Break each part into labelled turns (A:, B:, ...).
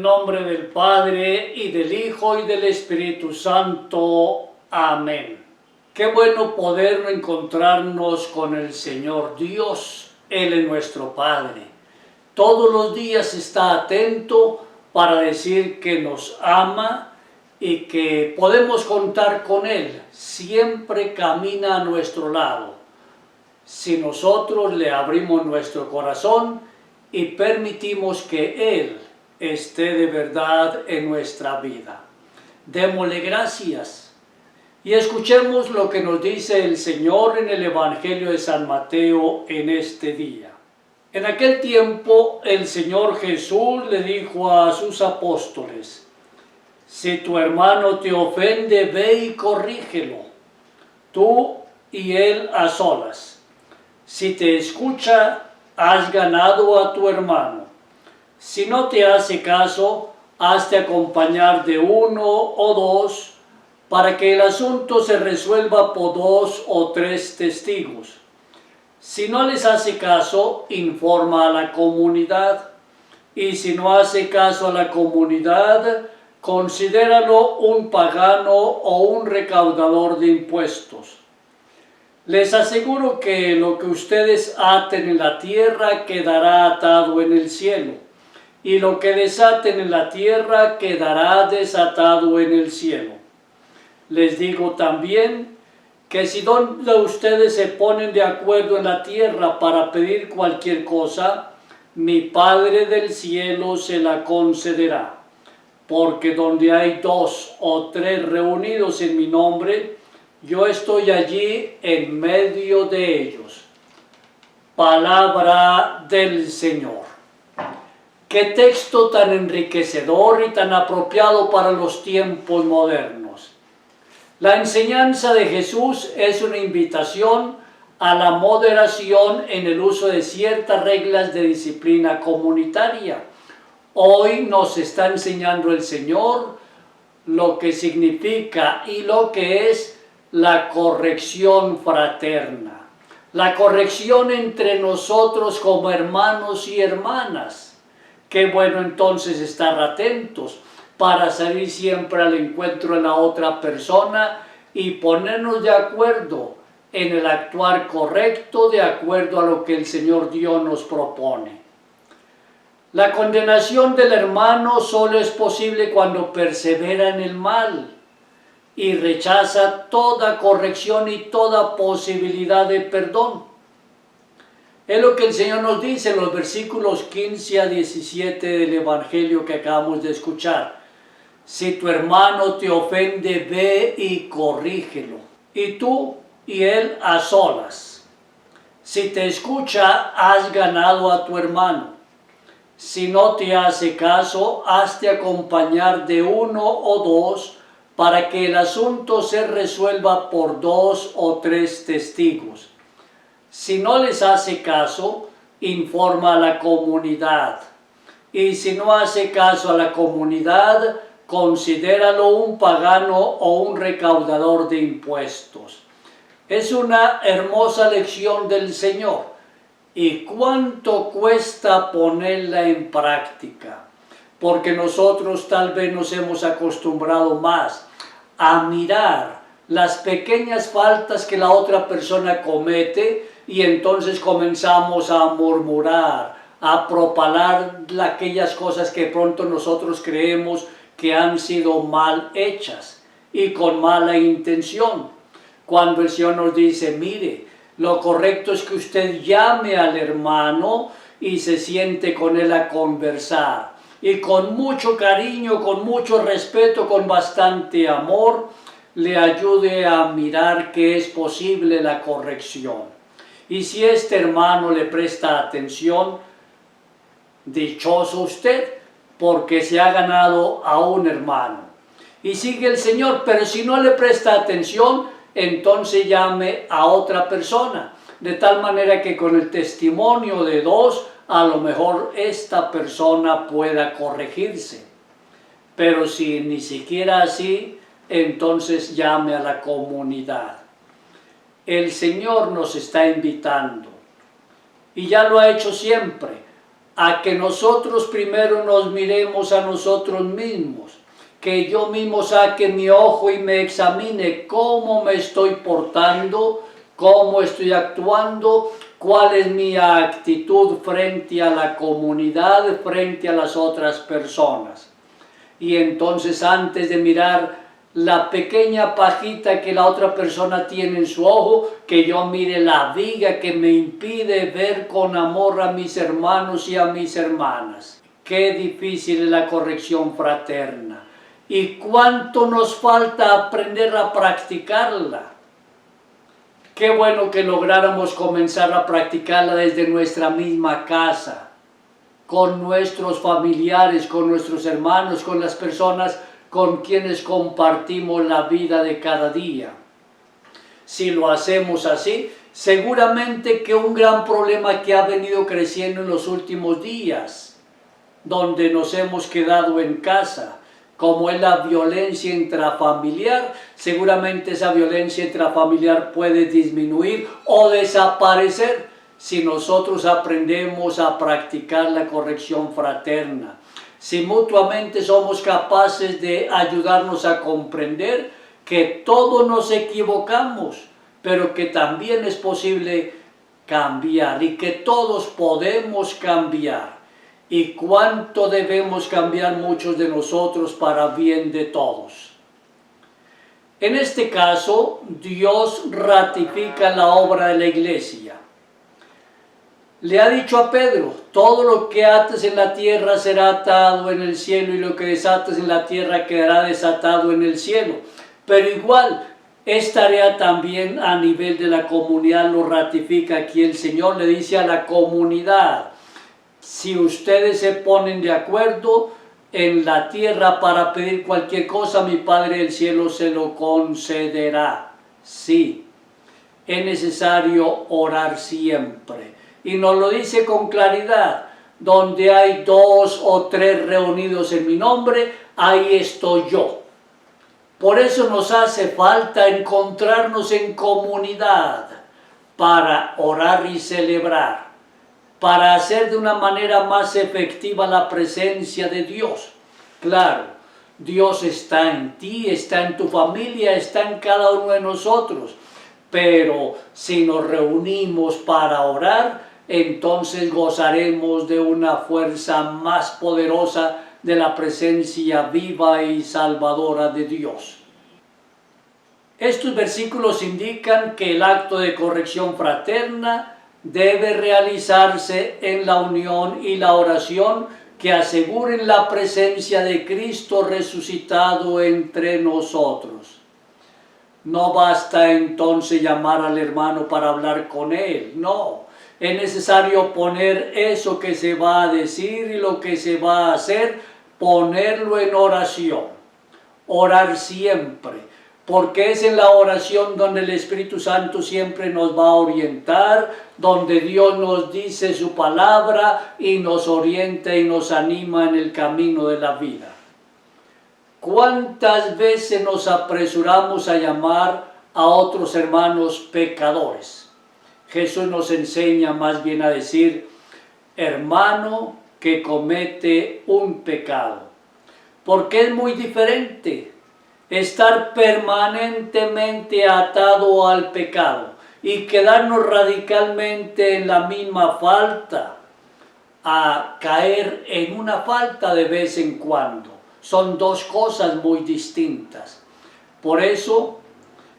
A: nombre del Padre, y del Hijo, y del Espíritu Santo. Amén. Qué bueno poder encontrarnos con el Señor Dios. Él es nuestro Padre. Todos los días está atento para decir que nos ama y que podemos contar con Él. Siempre camina a nuestro lado. Si nosotros le abrimos nuestro corazón y permitimos que Él esté de verdad en nuestra vida. Démosle gracias y escuchemos lo que nos dice el Señor en el Evangelio de San Mateo en este día. En aquel tiempo el Señor Jesús le dijo a sus apóstoles: si tu hermano te ofende, ve y corrígelo, tú y él a solas. Si te escucha, has ganado a tu hermano. Si no te hace caso, hazte acompañar de uno o dos, para que el asunto se resuelva por 2 o 3 testigos. Si no les hace caso, informa a la comunidad. Y si no hace caso a la comunidad, considéralo un pagano o un recaudador de impuestos. Les aseguro que lo que ustedes aten en la tierra quedará atado en el cielo, y lo que desaten en la tierra quedará desatado en el cielo. Les digo también que si donde ustedes se ponen de acuerdo en la tierra para pedir cualquier cosa, mi Padre del cielo se la concederá. Porque donde hay 2 o 3 reunidos en mi nombre, yo estoy allí en medio de ellos. Palabra del Señor. Qué texto tan enriquecedor y tan apropiado para los tiempos modernos. La enseñanza de Jesús es una invitación a la moderación en el uso de ciertas reglas de disciplina comunitaria. Hoy nos está enseñando el Señor lo que significa y lo que es la corrección fraterna, la corrección entre nosotros como hermanos y hermanas. Qué bueno entonces estar atentos para salir siempre al encuentro de la otra persona y ponernos de acuerdo en el actuar correcto de acuerdo a lo que el Señor Dios nos propone. La condenación del hermano solo es posible cuando persevera en el mal y rechaza toda corrección y toda posibilidad de perdón. Es lo que el Señor nos dice en los versículos 15 a 17 del Evangelio que acabamos de escuchar. Si tu hermano te ofende, ve y corrígelo, y tú y él a solas. Si te escucha, has ganado a tu hermano. Si no te hace caso, hazte acompañar de 1 o 2, para que el asunto se resuelva por 2 o 3 testigos. Si no les hace caso, informa a la comunidad. Y si no hace caso a la comunidad, considéralo un pagano o un recaudador de impuestos. Es una hermosa lección del Señor. ¿Y cuánto cuesta ponerla en práctica? Porque nosotros tal vez nos hemos acostumbrado más a mirar las pequeñas faltas que la otra persona comete y entonces comenzamos a murmurar, a propalar aquellas cosas que pronto nosotros creemos que han sido mal hechas y con mala intención. Cuando el Señor nos dice, mire, lo correcto es que usted llame al hermano y se siente con él a conversar. Y con mucho cariño, con mucho respeto, con bastante amor, le ayude a mirar que es posible la corrección. Y si este hermano le presta atención, dichoso usted, porque se ha ganado a un hermano. Y sigue el Señor, pero si no le presta atención, entonces llame a otra persona, de tal manera que con el testimonio de 2, a lo mejor esta persona pueda corregirse. Pero si ni siquiera así, entonces llame a la comunidad. El Señor nos está invitando, y ya lo ha hecho siempre, a que nosotros primero nos miremos a nosotros mismos, que yo mismo saque mi ojo y me examine cómo me estoy portando, cómo estoy actuando, cuál es mi actitud frente a la comunidad, frente a las otras personas. Y entonces antes de mirar la pequeña pajita que la otra persona tiene en su ojo, que yo mire la viga que me impide ver con amor a mis hermanos y a mis hermanas. Qué difícil es la corrección fraterna. Y cuánto nos falta aprender a practicarla. Qué bueno que lográramos comenzar a practicarla desde nuestra misma casa, con nuestros familiares, con nuestros hermanos, con las personas con quienes compartimos la vida de cada día. Si lo hacemos así, seguramente que un gran problema que ha venido creciendo en los últimos días, donde nos hemos quedado en casa, como es la violencia intrafamiliar, seguramente esa violencia intrafamiliar puede disminuir o desaparecer si nosotros aprendemos a practicar la corrección fraterna. Si mutuamente somos capaces de ayudarnos a comprender que todos nos equivocamos, pero que también es posible cambiar y que todos podemos cambiar. Y cuánto debemos cambiar muchos de nosotros para bien de todos. En este caso, Dios ratifica la obra de la iglesia. Le ha dicho a Pedro, todo lo que ates en la tierra será atado en el cielo y lo que desates en la tierra quedará desatado en el cielo. Pero igual, es tarea también a nivel de la comunidad, lo ratifica aquí el Señor, le dice a la comunidad, si ustedes se ponen de acuerdo en la tierra para pedir cualquier cosa, mi Padre del cielo se lo concederá. Sí, es necesario orar siempre. Y nos lo dice con claridad, donde hay 2 o 3 reunidos en mi nombre, ahí estoy yo. Por eso nos hace falta encontrarnos en comunidad para orar y celebrar, para hacer de una manera más efectiva la presencia de Dios. Claro, Dios está en ti, está en tu familia, está en cada uno de nosotros, pero si nos reunimos para orar, entonces gozaremos de una fuerza más poderosa de la presencia viva y salvadora de Dios. Estos versículos indican que el acto de corrección fraterna debe realizarse en la unión y la oración que aseguren la presencia de Cristo resucitado entre nosotros. No basta entonces llamar al hermano para hablar con él, no. Es necesario poner eso que se va a decir y lo que se va a hacer, ponerlo en oración. Orar siempre, porque es en la oración donde el Espíritu Santo siempre nos va a orientar, donde Dios nos dice su palabra y nos orienta y nos anima en el camino de la vida. ¿Cuántas veces nos apresuramos a llamar a otros hermanos pecadores? Jesús nos enseña más bien a decir, hermano que comete un pecado. Porque es muy diferente estar permanentemente atado al pecado y quedarnos radicalmente en la misma falta, a caer en una falta de vez en cuando. Son dos cosas muy distintas. Por eso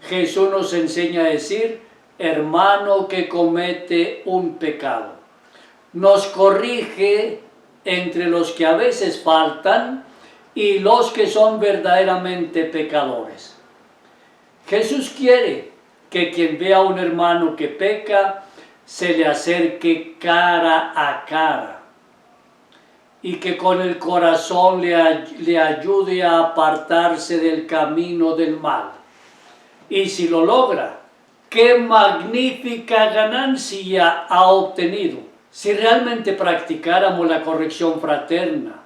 A: Jesús nos enseña a decir, hermano que comete un pecado. Nos corrige entre los que a veces faltan y los que son verdaderamente pecadores. Jesús quiere que quien vea a un hermano que peca, se le acerque cara a cara y que con el corazón le ayude a apartarse del camino del mal. Y si lo logra, ¡qué magnífica ganancia ha obtenido! Si realmente practicáramos la corrección fraterna,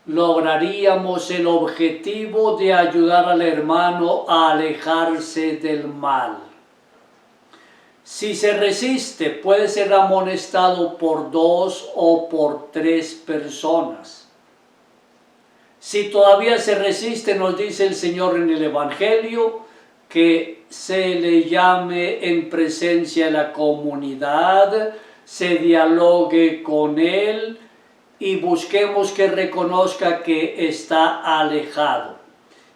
A: lograríamos el objetivo de ayudar al hermano a alejarse del mal. Si se resiste, puede ser amonestado por 2 o por 3 personas. Si todavía se resiste, nos dice el Señor en el Evangelio, que se le llame en presencia de la comunidad, se dialogue con él y busquemos que reconozca que está alejado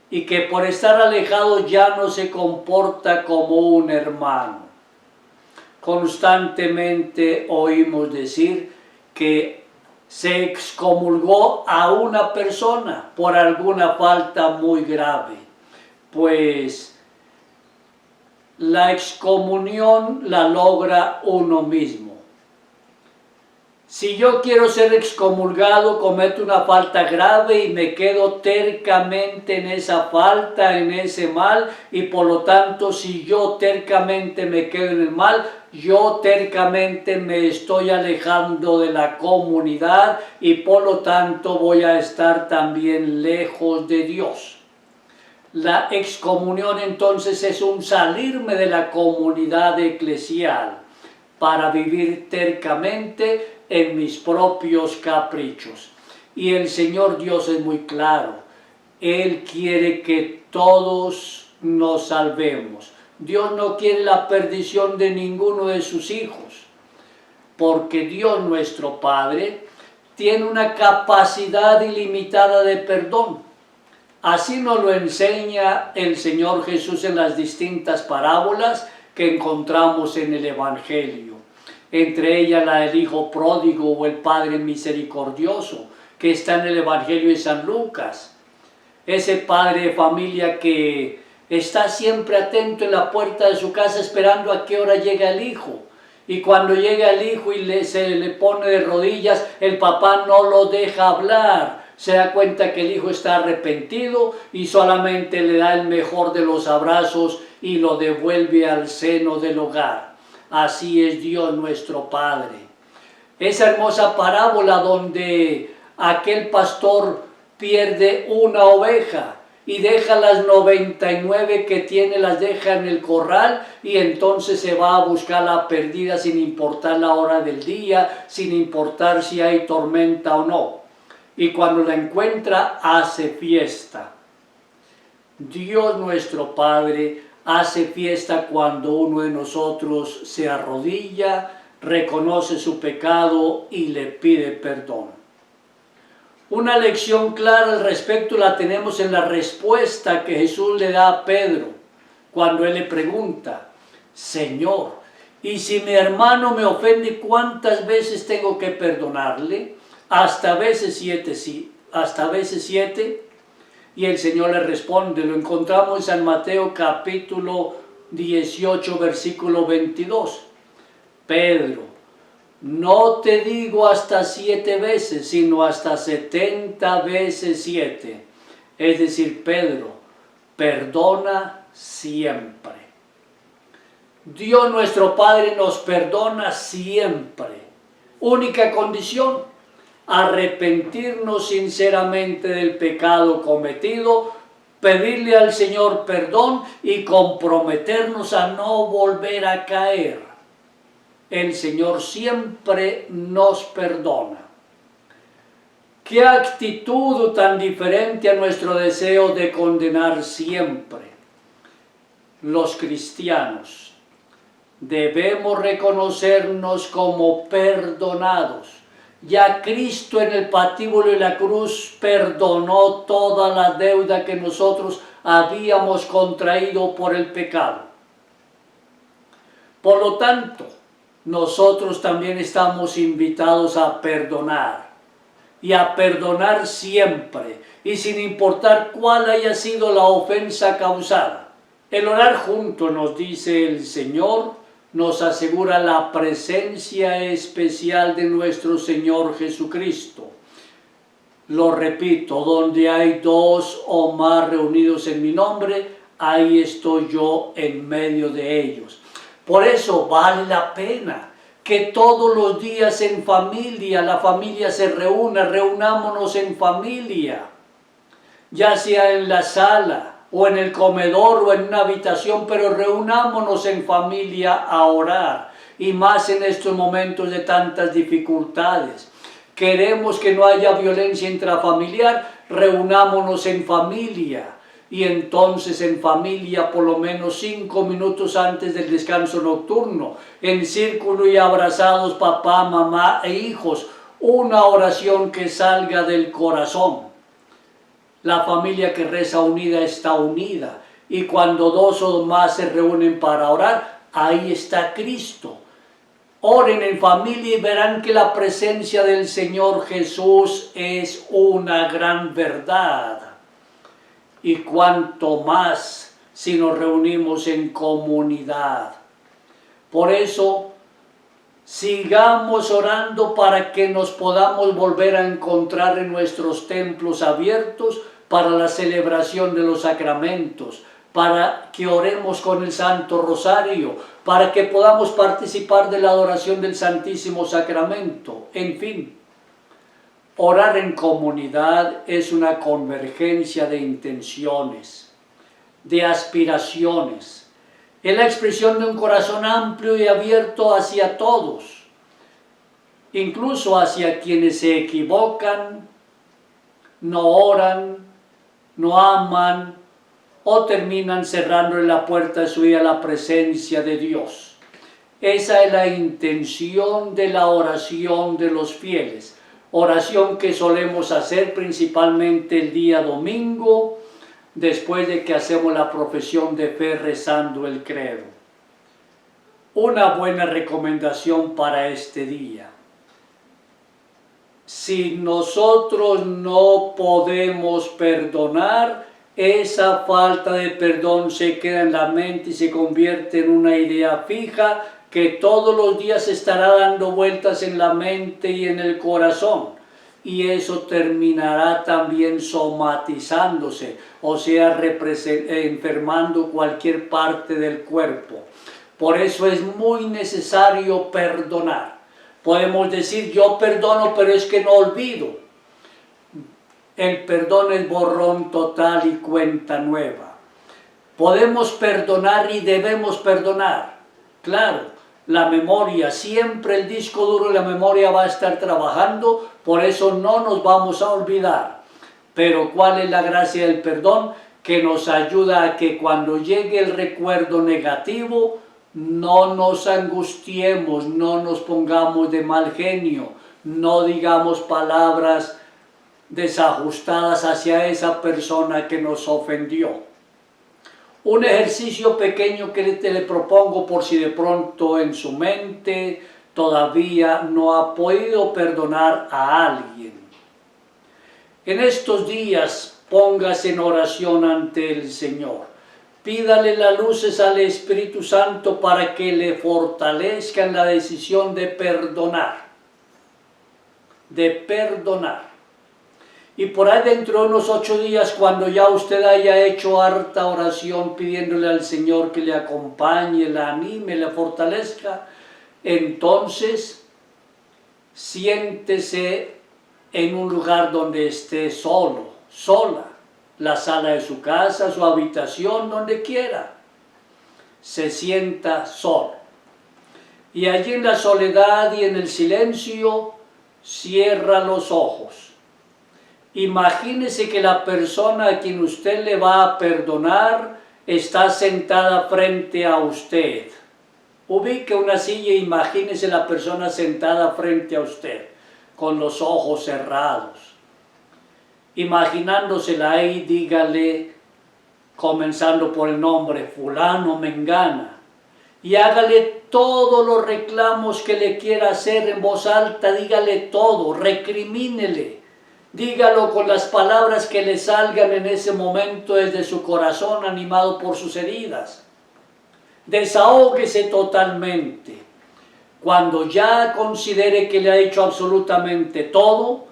A: y que por estar alejado ya no se comporta como un hermano. Constantemente oímos decir que se excomulgó a una persona por alguna falta muy grave, pues la excomunión la logra uno mismo. Si yo quiero ser excomulgado, cometo una falta grave y me quedo tercamente en esa falta, en ese mal, y por lo tanto, si yo tercamente me quedo en el mal, yo tercamente me estoy alejando de la comunidad y por lo tanto voy a estar también lejos de Dios. La excomunión entonces es un salirme de la comunidad eclesial para vivir tercamente en mis propios caprichos. Y el Señor Dios es muy claro. Él quiere que todos nos salvemos. Dios no quiere la perdición de ninguno de sus hijos, porque Dios nuestro Padre tiene una capacidad ilimitada de perdón. Así nos lo enseña el Señor Jesús en las distintas parábolas que encontramos en el Evangelio. Entre ellas la del Hijo Pródigo o el Padre Misericordioso, que está en el Evangelio de San Lucas. Ese padre de familia que está siempre atento en la puerta de su casa esperando a qué hora llega el hijo. Y cuando llega el hijo y se le pone de rodillas, el papá no lo deja hablar. Se da cuenta que el hijo está arrepentido y solamente le da el mejor de los abrazos y lo devuelve al seno del hogar. Así es Dios nuestro Padre. Esa hermosa parábola donde aquel pastor pierde una oveja y deja las 99 que tiene, las deja en el corral y entonces se va a buscar la perdida sin importar la hora del día, sin importar si hay tormenta o no. Y cuando la encuentra, hace fiesta. Dios nuestro Padre hace fiesta cuando uno de nosotros se arrodilla, reconoce su pecado y le pide perdón. Una lección clara al respecto la tenemos en la respuesta que Jesús le da a Pedro cuando él le pregunta: Señor, ¿y si mi hermano me ofende, cuántas veces tengo que perdonarle? Hasta veces 7, sí, hasta veces 7. Y el Señor le responde, lo encontramos en San Mateo capítulo 18, versículo 22. Pedro, no te digo hasta 7 veces, sino hasta 70 veces 7. Es decir, Pedro, perdona siempre. Dios nuestro Padre nos perdona siempre. Única condición: arrepentirnos sinceramente del pecado cometido, pedirle al Señor perdón y comprometernos a no volver a caer. El Señor siempre nos perdona. ¡Qué actitud tan diferente a nuestro deseo de condenar siempre! Los cristianos debemos reconocernos como perdonados. Ya Cristo en el patíbulo y la cruz perdonó toda la deuda que nosotros habíamos contraído por el pecado. Por lo tanto, nosotros también estamos invitados a perdonar y a perdonar siempre y sin importar cuál haya sido la ofensa causada. El orar juntos, nos dice el Señor, nos asegura la presencia especial de nuestro Señor Jesucristo. Lo repito, donde hay 2 o más reunidos en mi nombre, ahí estoy yo en medio de ellos. Por eso vale la pena que todos los días en familia, la familia se reúna, reunámonos en familia, ya sea en la sala, o en el comedor o en una habitación, pero reunámonos en familia a orar, y más en estos momentos de tantas dificultades. Queremos que no haya violencia intrafamiliar, reunámonos en familia, y entonces en familia por lo menos 5 minutos antes del descanso nocturno, en círculo y abrazados papá, mamá e hijos, una oración que salga del corazón. La familia que reza unida está unida, y cuando 2 o más se reúnen para orar, ahí está Cristo. Oren en familia y verán que la presencia del Señor Jesús es una gran verdad. Y cuanto más si nos reunimos en comunidad. Por eso, sigamos orando para que nos podamos volver a encontrar en nuestros templos abiertos para la celebración de los sacramentos, para que oremos con el Santo Rosario, para que podamos participar de la adoración del Santísimo Sacramento. En fin, orar en comunidad es una convergencia de intenciones, de aspiraciones. Es la expresión de un corazón amplio y abierto hacia todos, incluso hacia quienes se equivocan, no oran, no aman o terminan cerrándole la puerta de su vida a la presencia de Dios. Esa es la intención de la oración de los fieles. Oración que solemos hacer principalmente el día domingo, después de que hacemos la profesión de fe rezando el credo. Una buena recomendación para este día. Si nosotros no podemos perdonar, esa falta de perdón se queda en la mente y se convierte en una idea fija que todos los días estará dando vueltas en la mente y en el corazón, y eso terminará también somatizándose, o sea, enfermando cualquier parte del cuerpo. Por eso es muy necesario perdonar. Podemos decir, yo perdono, pero es que no olvido. El perdón es borrón total y cuenta nueva. Podemos perdonar y debemos perdonar. Claro, la memoria, siempre el disco duro y la memoria va a estar trabajando, por eso no nos vamos a olvidar. Pero ¿cuál es la gracia del perdón? Que nos ayuda a que cuando llegue el recuerdo negativo, no nos angustiemos, no nos pongamos de mal genio, no digamos palabras desajustadas hacia esa persona que nos ofendió. Un ejercicio pequeño que te le propongo por si de pronto en su mente todavía no ha podido perdonar a alguien. En estos días póngase en oración ante el Señor. Pídale las luces al Espíritu Santo para que le fortalezca en la decisión de perdonar. De perdonar. Y por ahí dentro de unos 8 días, cuando ya usted haya hecho harta oración pidiéndole al Señor que le acompañe, la anime, la fortalezca, entonces siéntese en un lugar donde esté solo, sola, la sala de su casa, su habitación, donde quiera. Se sienta solo. Y allí en la soledad y en el silencio, cierra los ojos. Imagínese que la persona a quien usted le va a perdonar está sentada frente a usted. Ubique una silla e imagínese la persona sentada frente a usted, con los ojos cerrados. Imaginándosela ahí, dígale, comenzando por el nombre, fulano, mengana, y hágale todos los reclamos que le quiera hacer en voz alta, dígale todo, recrimínele. Dígalo con las palabras que le salgan en ese momento desde su corazón animado por sus heridas. Desahóguese totalmente. Cuando ya considere que le ha hecho absolutamente todo,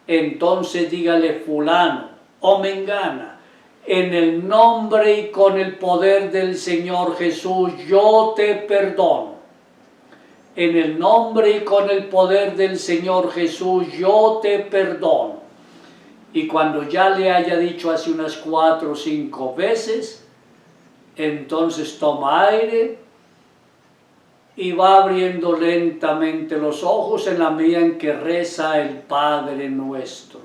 A: entonces dígale fulano o mengana, en el nombre y con el poder del Señor Jesús, yo te perdono. En el nombre y con el poder del Señor Jesús, yo te perdono. Y cuando ya le haya dicho así unas 4 o 5 veces, entonces toma aire y va abriendo lentamente los ojos en la medida en que reza el Padre Nuestro.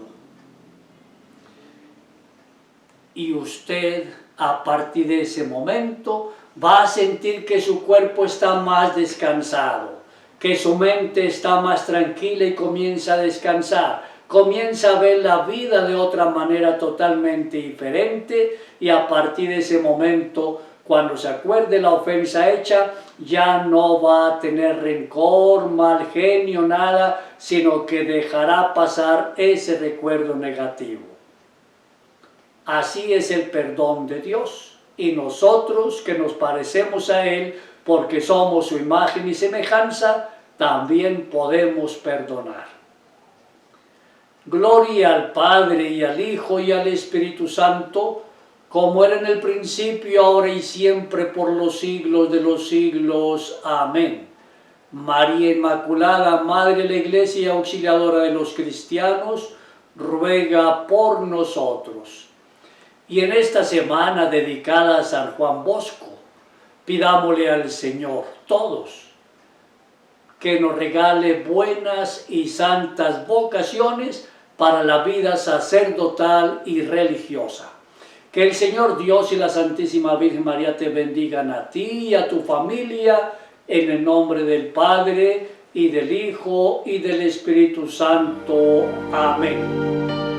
A: Y usted, a partir de ese momento, va a sentir que su cuerpo está más descansado, que su mente está más tranquila y comienza a descansar. Comienza a ver la vida de otra manera totalmente diferente y a partir de ese momento, cuando se acuerde la ofensa hecha, ya no va a tener rencor, mal genio, nada, sino que dejará pasar ese recuerdo negativo. Así es el perdón de Dios, y nosotros que nos parecemos a Él porque somos su imagen y semejanza, también podemos perdonar. Gloria al Padre y al Hijo y al Espíritu Santo, como era en el principio, ahora y siempre, por los siglos de los siglos. Amén. María Inmaculada, Madre de la Iglesia y auxiliadora de los cristianos, ruega por nosotros. Y en esta semana dedicada a San Juan Bosco, pidámosle al Señor todos que nos regale buenas y santas vocaciones para la vida sacerdotal y religiosa. Que el Señor Dios y la Santísima Virgen María te bendigan a ti y a tu familia, en el nombre del Padre, y del Hijo, y del Espíritu Santo. Amén.